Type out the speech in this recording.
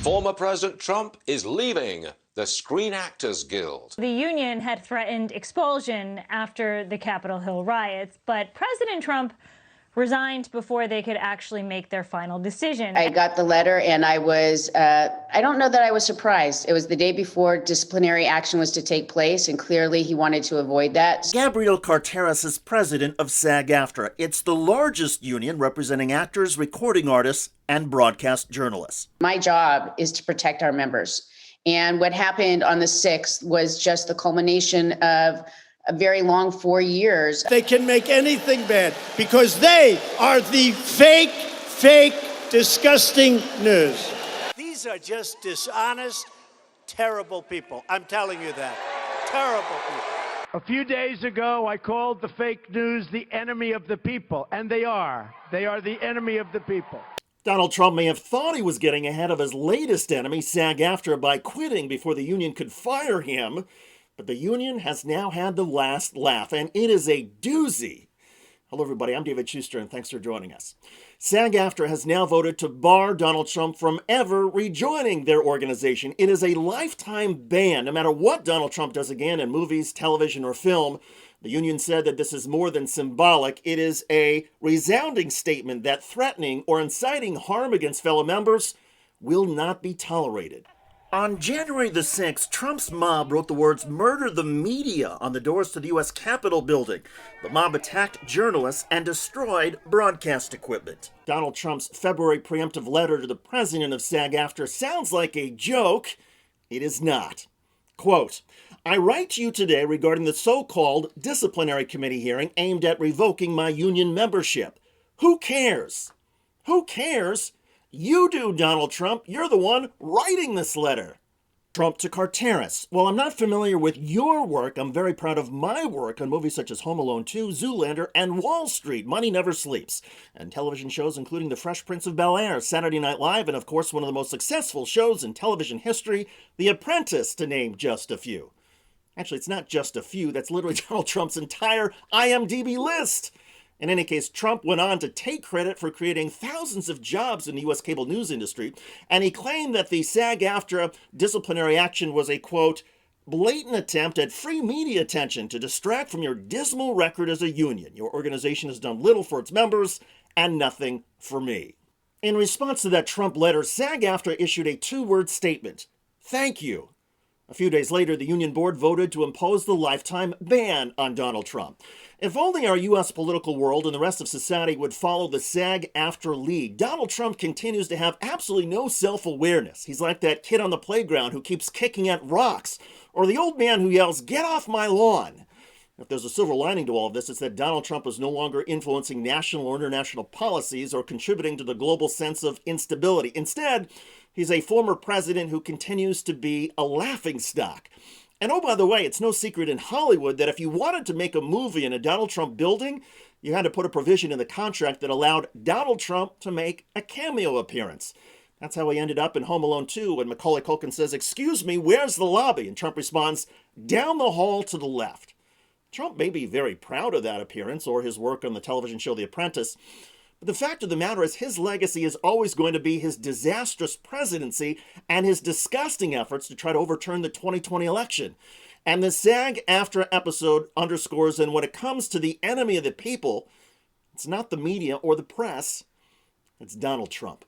Former President Trump is leaving the Screen Actors Guild. The union had threatened expulsion after the Capitol Hill riots, but President Trump resigned before they could actually make their final decision. I got the letter and I was, I don't know that I was surprised. It was the day before disciplinary action was to take place, and clearly he wanted to avoid that. Gabrielle Carteris is president of SAG-AFTRA. It's the largest union representing actors, recording artists, and broadcast journalists. My job is to protect our members. And what happened on the 6th was just the culmination of a very long 4 years. They can make anything bad because they are the fake, disgusting news. These are just dishonest, terrible people. I'm telling you that. Terrible people. A few days ago, I called the fake news the enemy of the people, and they are. They are the enemy of the people. Donald Trump may have thought he was getting ahead of his latest enemy, SAG-AFTRA, by quitting before the union could fire him. But the union has now had the last laugh, and it is a doozy. Hello, everybody. I'm David Shuster, and thanks for joining us. SAG-AFTRA has now voted to bar Donald Trump from ever rejoining their organization. It is a lifetime ban, no matter what Donald Trump does again in movies, television, or film. The union said that this is more than symbolic. It is a resounding statement that threatening or inciting harm against fellow members will not be tolerated. On January the 6th, Trump's mob wrote the words "murder the media" on the doors to the U.S. Capitol building. The mob attacked journalists and destroyed broadcast equipment. Donald Trump's February preemptive letter to the president of SAG-AFTRA sounds like a joke. It is not. Quote, "I write to you today regarding the so-called disciplinary committee hearing aimed at revoking my union membership. Who cares? Who cares? You do, Donald Trump. You're the one writing this letter." Trump to Carteris. "While I'm not familiar with your work, I'm very proud of my work on movies such as Home Alone 2, Zoolander, and Wall Street, Money Never Sleeps, and television shows including The Fresh Prince of Bel-Air, Saturday Night Live, and of course one of the most successful shows in television history, The Apprentice, to name just a few." Actually, it's not just a few. That's literally Donald Trump's entire IMDb list. In any case, Trump went on to take credit for creating thousands of jobs in the U.S. cable news industry, and he claimed that the SAG-AFTRA disciplinary action was a, quote, "blatant attempt at free media attention to distract from your dismal record as a union. Your organization has done little for its members and nothing for me." In response to that Trump letter, SAG-AFTRA issued a two-word statement: "Thank you." A few days later, the union board voted to impose the lifetime ban on Donald Trump. If only our U.S. political world and the rest of society would follow the SAG-AFTRA lead. Donald Trump continues to have absolutely no self-awareness. He's like that kid on the playground who keeps kicking at rocks, or the old man who yells, "Get off my lawn." If there's a silver lining to all of this, it's that Donald Trump is no longer influencing national or international policies or contributing to the global sense of instability. Instead, he's a former president who continues to be a laughingstock. And oh, by the way, it's no secret in Hollywood that if you wanted to make a movie in a Donald Trump building, you had to put a provision in the contract that allowed Donald Trump to make a cameo appearance. That's how he ended up in Home Alone 2 when Macaulay Culkin says, "Excuse me, where's the lobby?" And Trump responds, "Down the hall to the left." Trump may be very proud of that appearance or his work on the television show The Apprentice, but the fact of the matter is his legacy is always going to be his disastrous presidency and his disgusting efforts to try to overturn the 2020 election. And the SAG-AFTRA episode underscores that when it comes to the enemy of the people, it's not the media or the press, it's Donald Trump.